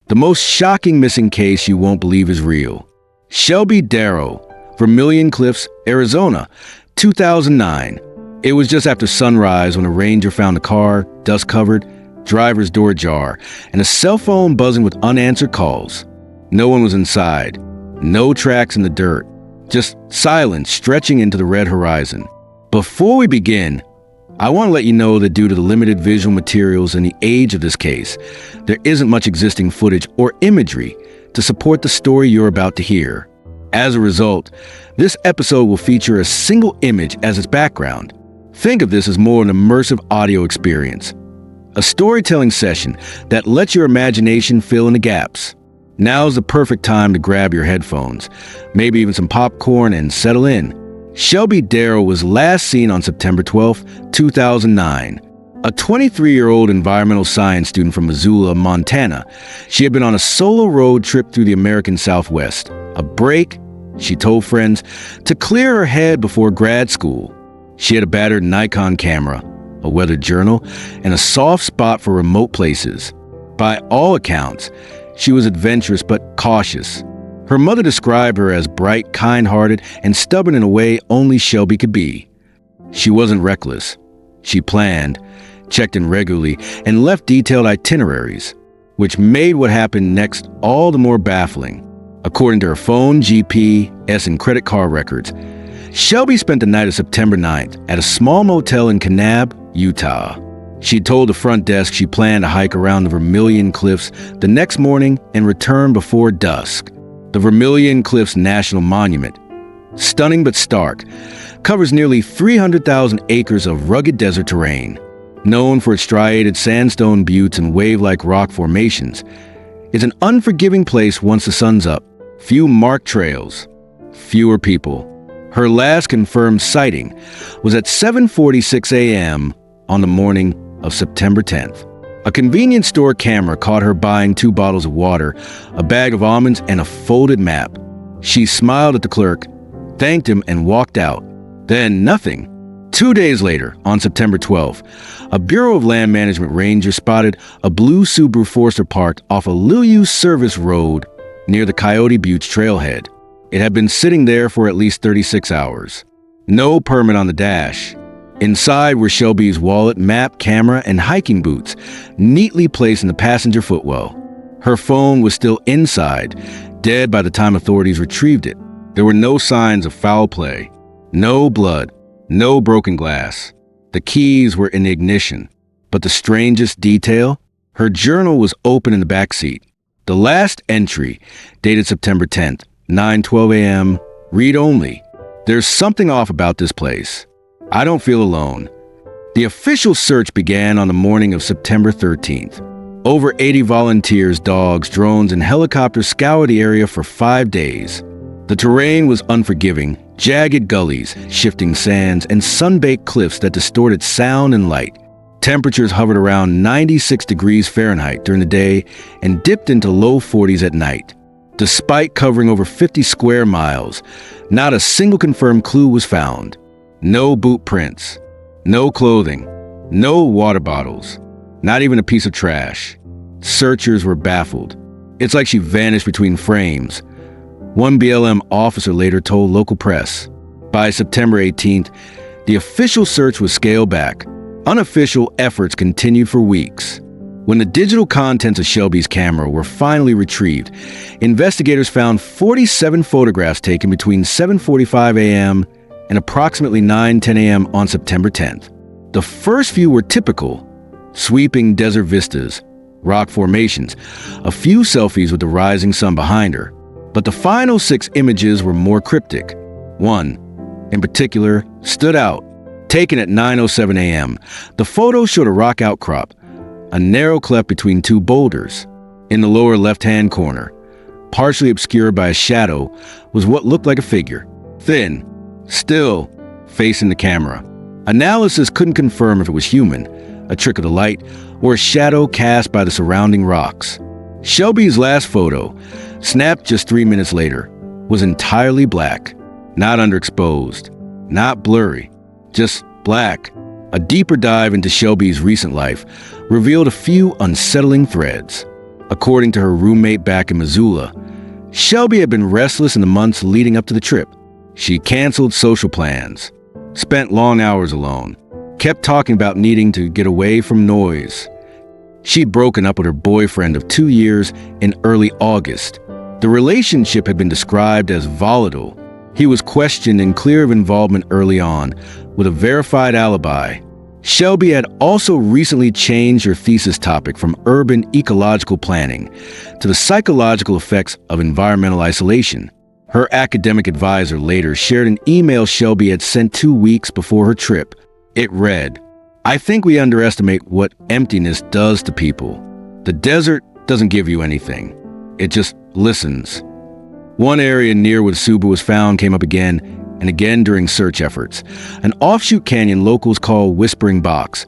The most shocking missing case you won't believe is real. Shelby Darrow, Vermilion Cliffs, Arizona, 2009. It was just after sunrise when a ranger found a car, dust-covered, driver's door ajar, and a cell phone buzzing with unanswered calls. No one was inside. No tracks in the dirt. Just silence stretching into the red horizon. Before we begin, I want to let you know that due to the limited visual materials and the age of this case, there isn't much existing footage or imagery to support the story you're about to hear. As a result, this episode will feature a single image as its background. Think of this as more an immersive audio experience, a storytelling session that lets your imagination fill in the gaps. Now's the perfect time to grab your headphones, maybe even some popcorn, and settle in. Shelby Darrow was last seen on September 12, 2009. A 23-year-old environmental science student from Missoula, Montana. She had been on a solo road trip through the American Southwest. A break, she told friends, to clear her head before grad school. She had a battered Nikon camera, a weather journal, and a soft spot for remote places. By all accounts, she was adventurous but cautious. Her mother described her as bright, kind-hearted, and stubborn in a way only Shelby could be. She wasn't reckless. She planned, checked in regularly, and left detailed itineraries, which made what happened next all the more baffling. According to her phone, GPS, and credit card records, Shelby spent the night of September 9th at a small motel in Kanab, Utah. She told the front desk she planned to hike around the Vermilion Cliffs the next morning and return before dusk. The Vermilion Cliffs National Monument, stunning but stark, covers nearly 300,000 acres of rugged desert terrain. Known for its striated sandstone buttes and wave-like rock formations, it's an unforgiving place once the sun's up. Few marked trails, fewer people. Her last confirmed sighting was at 7:46 a.m. on the morning of September 10th. A convenience store camera caught her buying 2 bottles of water, a bag of almonds, and a folded map. She smiled at the clerk, thanked him, and walked out. Then nothing. 2 days later, on September 12th, a Bureau of Land Management ranger spotted a blue Subaru Forester parked off a little-used service road near the Coyote Buttes trailhead. It had been sitting there for at least 36 hours. No permit on the dash. Inside were Shelby's wallet, map, camera, and hiking boots, neatly placed in the passenger footwell. Her phone was still inside, dead by the time authorities retrieved it. There were no signs of foul play, no blood, no broken glass. The keys were in the ignition. But the strangest detail? Her journal was open in the backseat. The last entry, dated September 10th, 9:12 a.m., read only. There's something off about this place. I don't feel alone. The official search began on the morning of September 13th. Over 80 volunteers, dogs, drones, and helicopters scoured the area for 5 days. The terrain was unforgiving, jagged gullies, shifting sands, and sun-baked cliffs that distorted sound and light. Temperatures hovered around 96 degrees Fahrenheit during the day and dipped into low 40s at night. Despite covering over 50 square miles, not a single confirmed clue was found. No boot prints, no clothing, no water bottles, not even a piece of trash. Searchers were baffled. It's like she vanished between frames. One BLM officer later told local press. By September 18th, the official search was scaled back. Unofficial efforts continued for weeks. When the digital contents of Shelby's camera were finally retrieved, investigators found 47 photographs taken between 7:45 a.m. and approximately 9:10 a.m. on September 10th. The first few were typical, sweeping desert vistas, rock formations, a few selfies with the rising sun behind her. But the final 6 images were more cryptic. One, in particular, stood out. Taken at 9:07 a.m., the photo showed a rock outcrop, a narrow cleft between 2 boulders. In the lower left-hand corner, partially obscured by a shadow, was what looked like a figure. Thin, still, facing the camera. Analysis couldn't confirm if it was human, a trick of the light, or a shadow cast by the surrounding rocks. Shelby's last photo, snapped just 3 minutes later, was entirely black, not underexposed, not blurry, just black. A deeper dive into Shelby's recent life revealed a few unsettling threads. According to her roommate back in Missoula, Shelby had been restless in the months leading up to the trip. She canceled social plans, spent long hours alone, kept talking about needing to get away from noise. She'd broken up with her boyfriend of 2 years in early August. The relationship had been described as volatile. He was questioned and clear of involvement early on, with a verified alibi. Shelby had also recently changed her thesis topic from urban ecological planning to the psychological effects of environmental isolation. Her academic advisor later shared an email Shelby had sent 2 weeks before her trip. It read, "I think we underestimate what emptiness does to people. The desert doesn't give you anything. It just listens." One area near where Suba was found came up again and again during search efforts, an offshoot canyon locals call Whispering Box,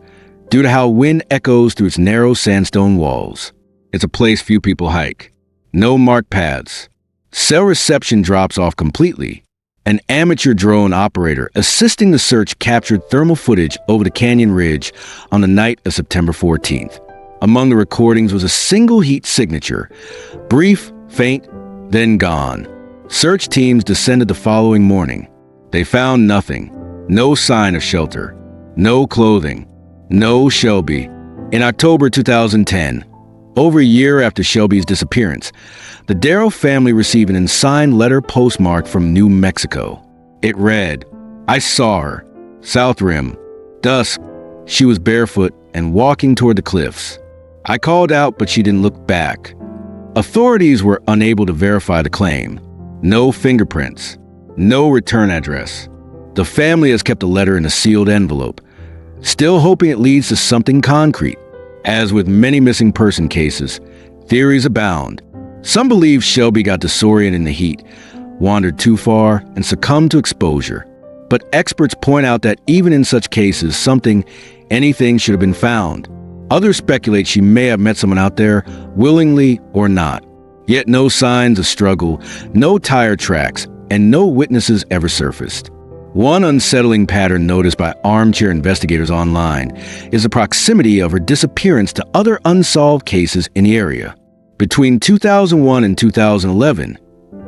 due to how wind echoes through its narrow sandstone walls. It's a place few people hike. No marked paths. Cell reception drops off completely. An amateur drone operator assisting the search captured thermal footage over the canyon ridge on the night of September 14th. Among the recordings was a single heat signature, brief, faint, then gone. Search teams descended the following morning. They found nothing. No sign of shelter. No clothing. No Shelby. In October 2010, over a year after Shelby's disappearance, the Darrow family received an unsigned letter postmarked from New Mexico. It read, "I saw her. South Rim. Dusk. She was barefoot and walking toward the cliffs. I called out, but she didn't look back." Authorities were unable to verify the claim. No fingerprints. No return address. The family has kept the letter in a sealed envelope, still hoping it leads to something concrete. As with many missing person cases, theories abound. Some believe Shelby got disoriented in the heat, wandered too far, and succumbed to exposure. But experts point out that even in such cases, anything should have been found. Others speculate she may have met someone out there, willingly or not. Yet no signs of struggle, no tire tracks, and no witnesses ever surfaced. One unsettling pattern noticed by armchair investigators online is the proximity of her disappearance to other unsolved cases in the area. Between 2001 and 2011,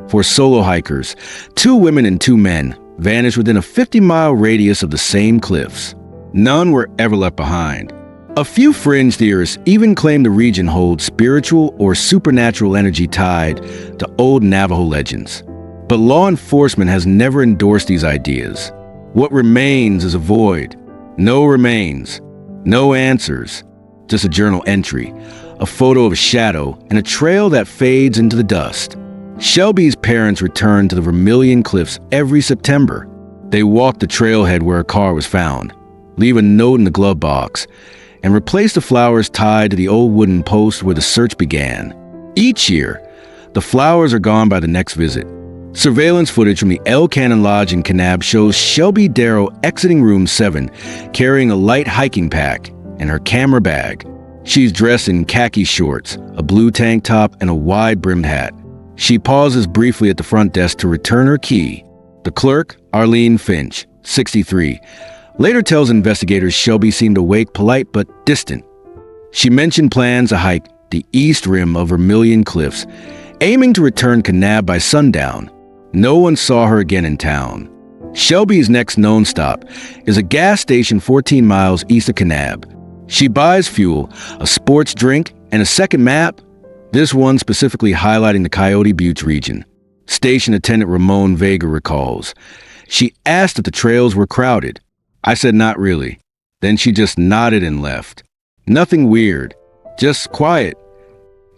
for solo hikers, 2 women and 2 men vanished within a 50-mile radius of the same cliffs. None were ever left behind. A few fringe theorists even claim the region holds spiritual or supernatural energy tied to old Navajo legends. But law enforcement has never endorsed these ideas. What remains is a void. No remains. No answers. Just a journal entry, a photo of a shadow, and a trail that fades into the dust. Shelby's parents return to the Vermilion Cliffs every September. They walk the trailhead where a car was found, leave a note in the glove box, and replace the flowers tied to the old wooden post where the search began. Each year, the flowers are gone by the next visit. Surveillance footage from the El Cannon Lodge in Kanab shows Shelby Darrow exiting room 7, carrying a light hiking pack and her camera bag. She's dressed in khaki shorts, a blue tank top, and a wide-brimmed hat. She pauses briefly at the front desk to return her key. The clerk, Arlene Finch, 63, later tells investigators Shelby seemed awake, polite, but distant. She mentioned plans to hike the east rim of Vermilion Cliffs, aiming to return Kanab by sundown. No one saw her again in town. Shelby's next known stop is a gas station 14 miles east of Kanab. She buys fuel, a sports drink, and a second map, this one specifically highlighting the Coyote Buttes region. Station attendant Ramon Vega recalls. She asked if the trails were crowded. I said not really. Then she just nodded and left. Nothing weird, just quiet.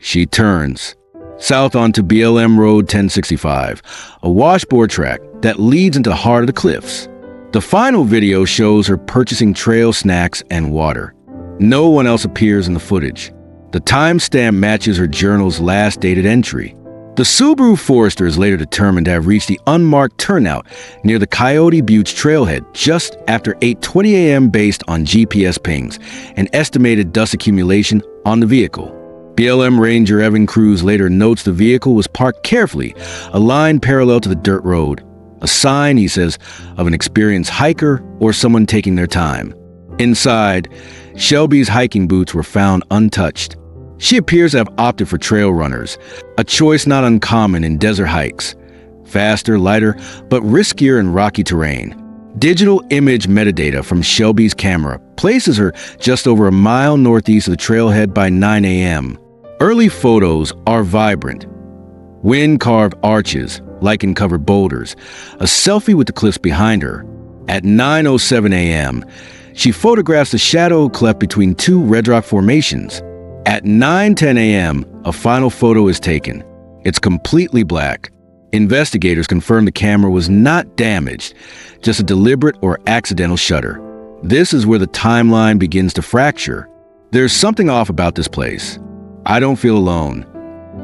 She turns south onto BLM Road 1065, a washboard track that leads into the heart of the cliffs. The final video shows her purchasing trail snacks and water. No one else appears in the footage. The timestamp matches her journal's last dated entry. The Subaru Forester is later determined to have reached the unmarked turnout near the Coyote Buttes trailhead just after 8:20 a.m. based on GPS pings and estimated dust accumulation on the vehicle. BLM Ranger Evan Cruz later notes the vehicle was parked carefully, a line parallel to the dirt road. A sign, he says, of an experienced hiker or someone taking their time. Inside, Shelby's hiking boots were found untouched. She appears to have opted for trail runners, a choice not uncommon in desert hikes. Faster, lighter, but riskier in rocky terrain. Digital image metadata from Shelby's camera places her just over a mile northeast of the trailhead by 9 a.m. Early photos are vibrant. Wind-carved arches, lichen-covered boulders, a selfie with the cliffs behind her. At 9:07 a.m., she photographs the shadow cleft between two red rock formations. At 9:10 a.m., a final photo is taken. It's completely black. Investigators confirm the camera was not damaged, just a deliberate or accidental shutter. This is where the timeline begins to fracture. There's something off about this place. I don't feel alone.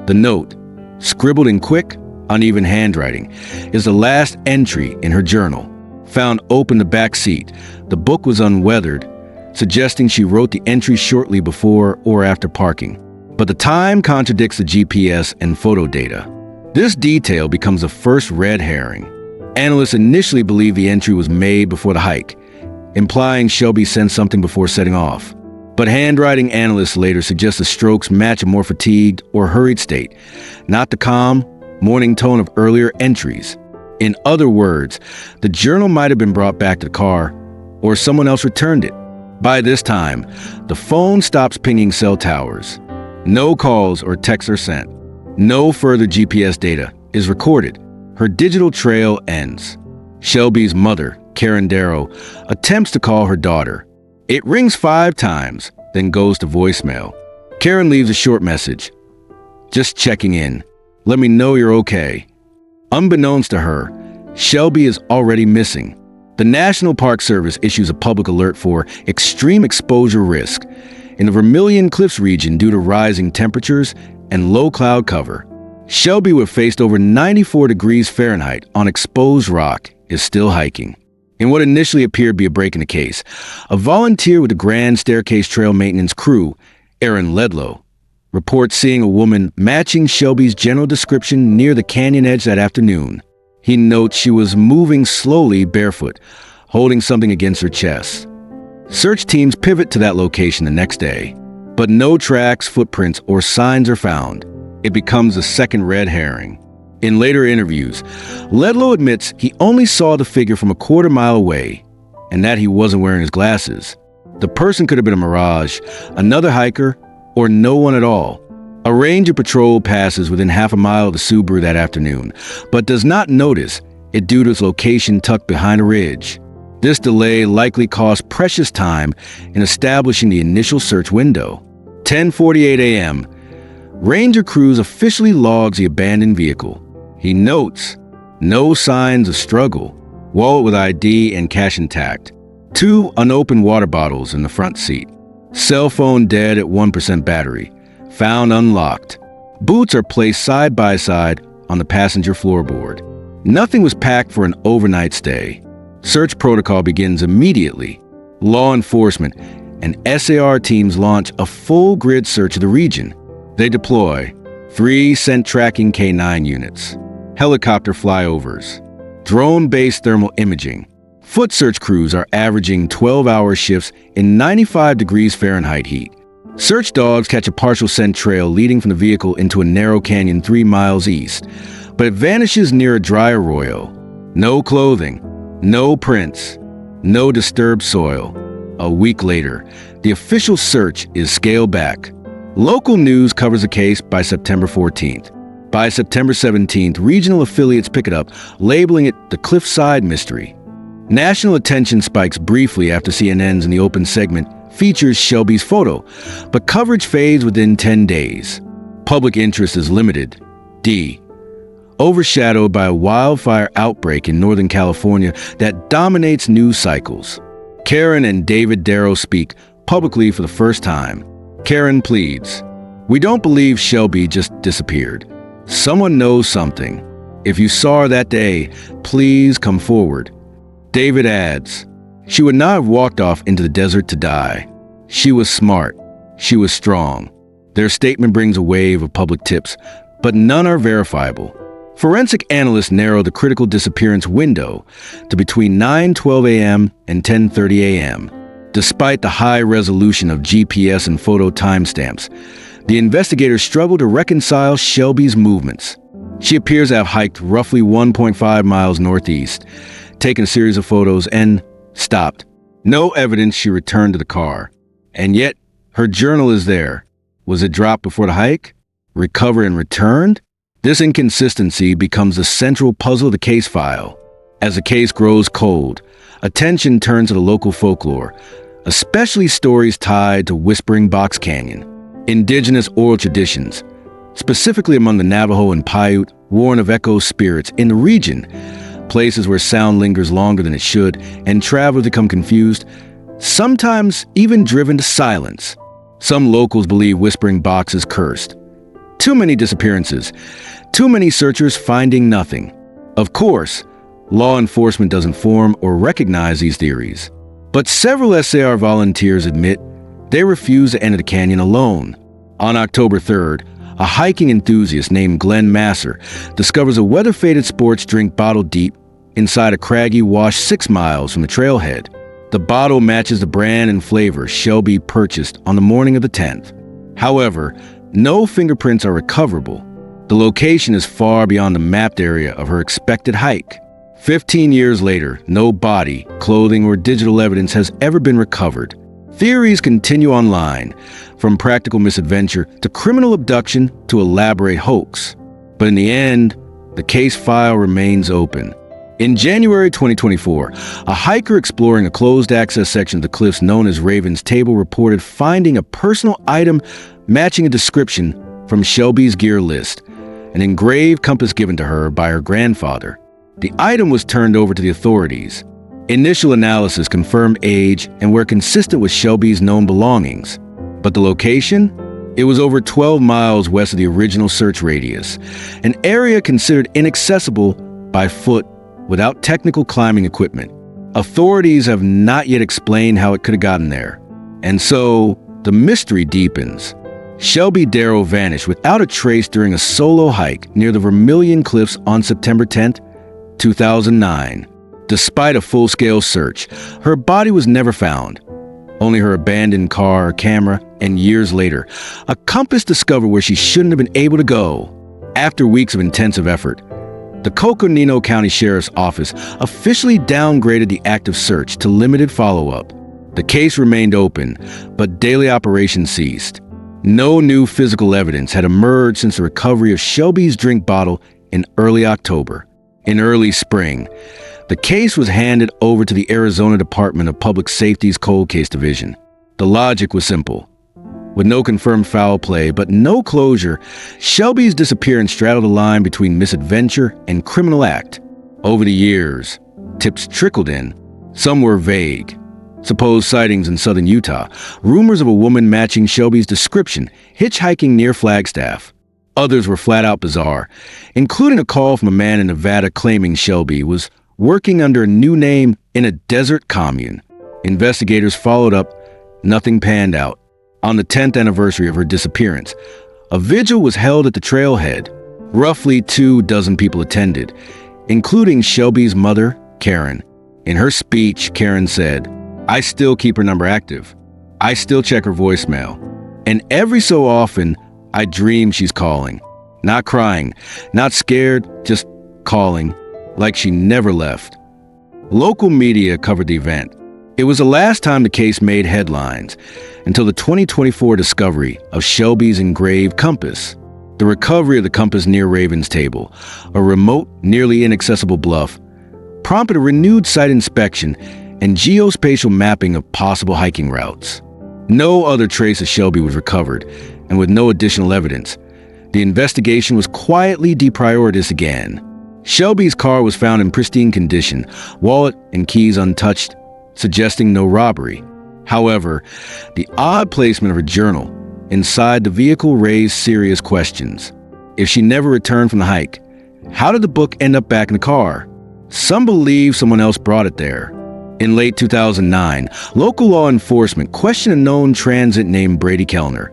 The note, scribbled in quick, uneven handwriting, is the last entry in her journal. Found open the back seat. The book was unweathered, suggesting she wrote the entry shortly before or after parking. But the time contradicts the GPS and photo data. This detail becomes the first red herring. Analysts initially believed the entry was made before the hike, implying Shelby sent something before setting off. But handwriting analysts later suggest the strokes match a more fatigued or hurried state, not the calm, morning tone of earlier entries. In other words, the journal might have been brought back to the car, or someone else returned it. By this time, the phone stops pinging cell towers. No calls or texts are sent. No further GPS data is recorded. Her digital trail ends. Shelby's mother, Karen Darrow, attempts to call her daughter. It rings 5 times, then goes to voicemail. Karen leaves a short message. Just checking in. Let me know you're okay. Unbeknownst to her, Shelby is already missing. The National Park Service issues a public alert for extreme exposure risk in the Vermilion Cliffs region due to rising temperatures and low cloud cover. Shelby, who faced over 94 degrees Fahrenheit on exposed rock, is still hiking. In what initially appeared to be a break in the case, a volunteer with the Grand Staircase Trail Maintenance crew, Aaron Ledlow, reports seeing a woman matching Shelby's general description near the canyon edge that afternoon. He notes she was moving slowly barefoot, holding something against her chest. Search teams pivot to that location the next day, but no tracks, footprints, or signs are found. It becomes a second red herring. In later interviews, Ledlow admits he only saw the figure from a quarter mile away, and that he wasn't wearing his glasses. The person could have been a mirage, another hiker, or no one at all. A ranger patrol passes within half a mile of the Subaru that afternoon, but does not notice it due to its location tucked behind a ridge. This delay likely cost precious time in establishing the initial search window. 10:48 a.m., Ranger Cruz officially logs the abandoned vehicle. He notes no signs of struggle, wallet with ID and cash intact, 2 unopened water bottles in the front seat, cell phone dead at 1% battery, found unlocked. Boots are placed side by side on the passenger floorboard. Nothing was packed for an overnight stay. Search protocol begins immediately. Law enforcement and SAR teams launch a full grid search of the region. They deploy 3 scent tracking K9 units, helicopter flyovers, drone-based thermal imaging. Foot search crews are averaging 12-hour shifts in 95 degrees Fahrenheit heat. Search dogs catch a partial scent trail leading from the vehicle into a narrow canyon 3 miles east, but it vanishes near a dry arroyo. No clothing, no prints, no disturbed soil. A week later, the official search is scaled back. Local news covers the case by September 14th. By September 17th, regional affiliates pick it up, labeling it the Cliffside Mystery. National attention spikes briefly after CNN's In the Open segment features Shelby's photo, but coverage fades within 10 days. Public interest is limited. D. Overshadowed by a wildfire outbreak in Northern California that dominates news cycles. Karen and David Darrow speak publicly for the first time. Karen pleads, "We don't believe Shelby just disappeared. Someone knows something. If you saw her that day, please come forward." David adds, "She would not have walked off into the desert to die. She was smart. She was strong." Their statement brings a wave of public tips, but none are verifiable. Forensic analysts narrow the critical disappearance window to between 9:12 a.m. and 10:30 a.m. Despite the high resolution of GPS and photo timestamps, The investigators struggle to reconcile Shelby's movements. She appears to have hiked roughly 1.5 miles northeast, taken a series of photos, and stopped. No evidence she returned to the car. And yet, her journal is there. Was it dropped before the hike? Recovered and returned? This inconsistency becomes the central puzzle of the case file. As the case grows cold, attention turns to the local folklore, especially stories tied to Whispering Box Canyon. Indigenous oral traditions, specifically among the Navajo and Paiute, warn of echo spirits in the region, places where sound lingers longer than it should, and travelers become confused, sometimes even driven to silence. Some locals believe Whispering Box is cursed. Too many disappearances, too many searchers finding nothing. Of course, law enforcement doesn't form or recognize these theories. But several SAR volunteers admit they refuse to enter the canyon alone. On October 3rd, a hiking enthusiast named Glenn Masser discovers a weather-faded sports drink bottle deep inside a craggy wash 6 miles from the trailhead. The bottle matches the brand and flavor Shelby purchased on the morning of the 10th. However, no fingerprints are recoverable. The location is far beyond the mapped area of her expected hike. 15 years later, no body, clothing, or digital evidence has ever been recovered. Theories continue online, from practical misadventure to criminal abduction to elaborate hoax. But in the end, the case file remains open. In January 2024, a hiker exploring a closed-access section of the cliffs known as Raven's Table reported finding a personal item matching a description from Shelby's gear list, an engraved compass given to her by her grandfather. The item was turned over to the authorities. Initial analysis confirmed age and were consistent with Shelby's known belongings. But the location? It was over 12 miles west of the original search radius, an area considered inaccessible by foot without technical climbing equipment. Authorities have not yet explained how it could have gotten there. And so, the mystery deepens. Shelby Darrow vanished without a trace during a solo hike near the Vermilion Cliffs on September 10, 2009. Despite a full-scale search, her body was never found. Only her abandoned car, camera, and years later, a compass discovered where she shouldn't have been able to go. After weeks of intensive effort, the Coconino County Sheriff's Office officially downgraded the active search to limited follow-up. The case remained open, but daily operations ceased. No new physical evidence had emerged since the recovery of Shelby's drink bottle in early October. In early spring, the case was handed over to the Arizona Department of Public Safety's Cold Case Division. The logic was simple. With no confirmed foul play but no closure, Shelby's disappearance straddled the line between misadventure and criminal act. Over the years, tips trickled in. Some were vague. Supposed sightings in southern Utah, rumors of a woman matching Shelby's description, hitchhiking near Flagstaff. Others were flat-out bizarre, including a call from a man in Nevada claiming Shelby was working under a new name in a desert commune. Investigators followed up. Nothing panned out. On the 10th anniversary of her disappearance, a vigil was held at the trailhead. Roughly 24 people attended, including Shelby's mother, Karen. In her speech, Karen said, "I still keep her number active. I still check her voicemail. And every so often, I dream she's calling. Not crying, not scared, just calling, like she never left." Local media covered the event. It was the last time the case made headlines, until the 2024 discovery of Shelby's engraved compass. The recovery of the compass near Raven's Table, a remote, nearly inaccessible bluff, prompted a renewed site inspection and geospatial mapping of possible hiking routes. No other trace of Shelby was recovered, and with no additional evidence, the investigation was quietly deprioritized again. Shelby's car was found in pristine condition, wallet and keys untouched, suggesting no robbery. However, the odd placement of her journal inside the vehicle raised serious questions. If she never returned from the hike, how did the book end up back in the car? Some believe someone else brought it there. In late 2009, local law enforcement questioned a known transit named Brady Kellner,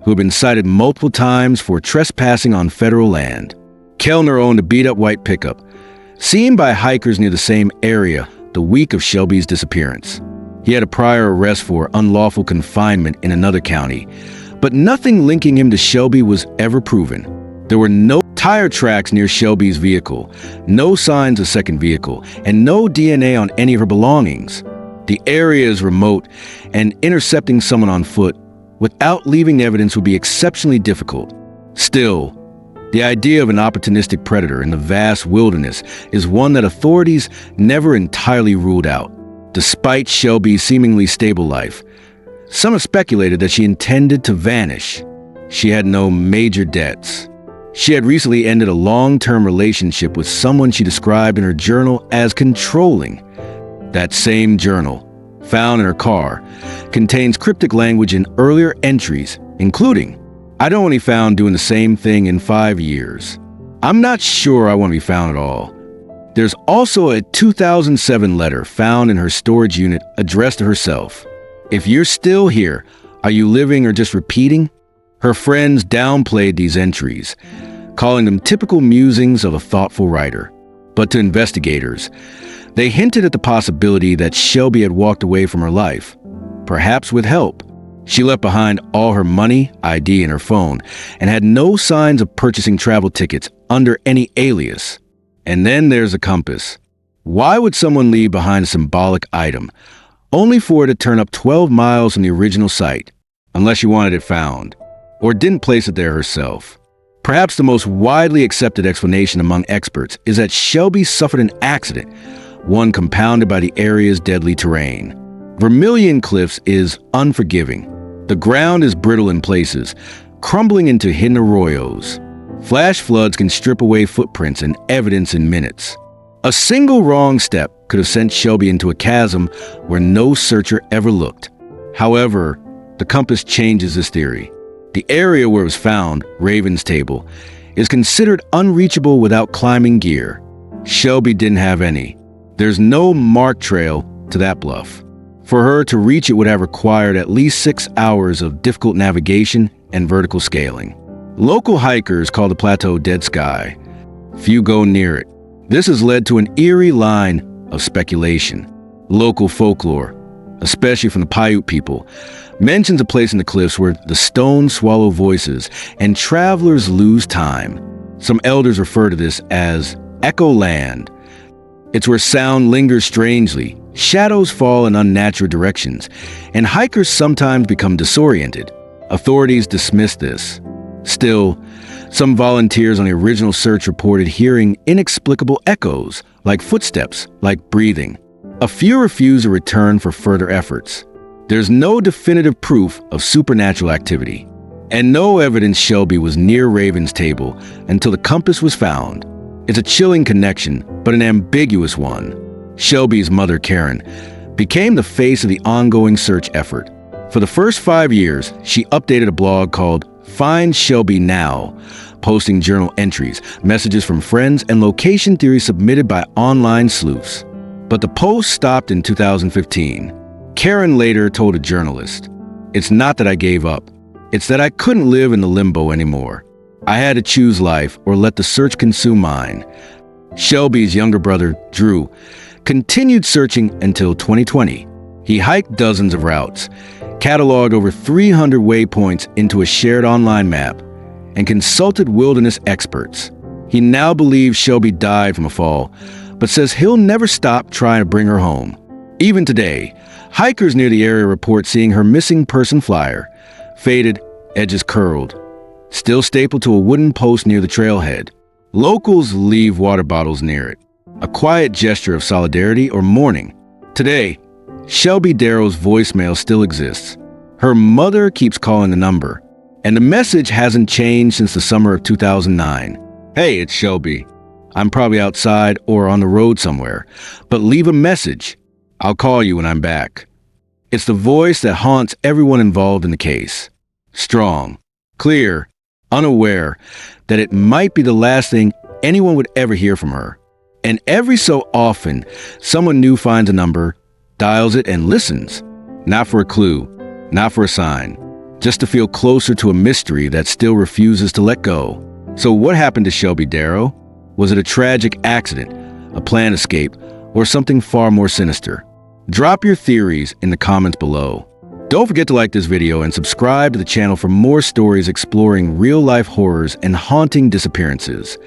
who had been cited multiple times for trespassing on federal land. Kellner owned a beat-up white pickup, seen by hikers near the same area the week of Shelby's disappearance. He had a prior arrest for unlawful confinement in another county, But nothing linking him to Shelby was ever proven. There were no tire tracks near Shelby's vehicle, no signs of second vehicle, and no DNA on any of her belongings. The area is remote, and intercepting someone on foot without leaving evidence would be exceptionally difficult. Still, the idea of an opportunistic predator in the vast wilderness is one that authorities never entirely ruled out. Despite Shelby's seemingly stable life, some have speculated that she intended to vanish. She had no major debts. She had recently ended a long-term relationship with someone she described in her journal as controlling. That same journal, found in her car, contains cryptic language in earlier entries, including, "I'd only found doing the same thing in 5 years. I'm not sure I want to be found at all." There's also a 2007 letter found in her storage unit addressed to herself. "If you're still here, are you living or just repeating?" Her friends downplayed these entries, calling them typical musings of a thoughtful writer. But to investigators, they hinted at the possibility that Shelby had walked away from her life, perhaps with help. She left behind all her money, ID, and her phone, and had no signs of purchasing travel tickets under any alias. And then there's a compass. Why would someone leave behind a symbolic item, only for it to turn up 12 miles from the original site, unless she wanted it found, or didn't place it there herself? Perhaps the most widely accepted explanation among experts is that Shelby suffered an accident, one compounded by the area's deadly terrain. Vermilion Cliffs is unforgiving. The ground is brittle in places, crumbling into hidden arroyos. Flash floods can strip away footprints and evidence in minutes. A single wrong step could have sent Shelby into a chasm where no searcher ever looked. However, the compass changes this theory. The area where it was found, Raven's Table, is considered unreachable without climbing gear. Shelby didn't have any. There's no mark trail to that bluff. For her to reach it would have required at least 6 hours of difficult navigation and vertical scaling. Local hikers call the plateau Dead Sky. Few go near it. This has led to an eerie line of speculation. Local folklore, especially from the Paiute people, mentions a place in the cliffs where the stones swallow voices and travelers lose time. Some elders refer to this as Echo Land. It's where sound lingers strangely, shadows fall in unnatural directions, and hikers sometimes become disoriented. Authorities dismiss this. Still, some volunteers on the original search reported hearing inexplicable echoes, like footsteps, like breathing. A few refuse to return for further efforts. There's no definitive proof of supernatural activity, and no evidence Shelby was near Raven's Table until the compass was found. It's a chilling connection, but an ambiguous one. Shelby's mother, Karen, became the face of the ongoing search effort. For the first 5 years, she updated a blog called Find Shelby Now, posting journal entries, messages from friends, and location theories submitted by online sleuths. But the post stopped in 2015. Karen later told a journalist, "It's not that I gave up. It's that I couldn't live in the limbo anymore. I had to choose life or let the search consume mine." Shelby's younger brother, Drew, continued searching until 2020. He hiked dozens of routes, cataloged over 300 waypoints into a shared online map, and consulted wilderness experts. He now believes Shelby died from a fall, but says he'll never stop trying to bring her home. Even today, hikers near the area report seeing her missing person flyer, faded, edges curled, still stapled to a wooden post near the trailhead. Locals leave water bottles near it, a quiet gesture of solidarity or mourning. Today, Shelby Darrow's voicemail still exists. Her mother keeps calling the number, and the message hasn't changed since the summer of 2009. "Hey, it's Shelby. I'm probably outside or on the road somewhere, but leave a message. I'll call you when I'm back." It's the voice that haunts everyone involved in the case. Strong, clear, unaware that it might be the last thing anyone would ever hear from her. And every so often, someone new finds a number, dials it, and listens. Not for a clue, not for a sign, just to feel closer to a mystery that still refuses to let go. So what happened to Shelby Darrow? Was it a tragic accident, a planned escape, or something far more sinister? Drop your theories in the comments below. Don't forget to like this video and subscribe to the channel for more stories exploring real-life horrors and haunting disappearances.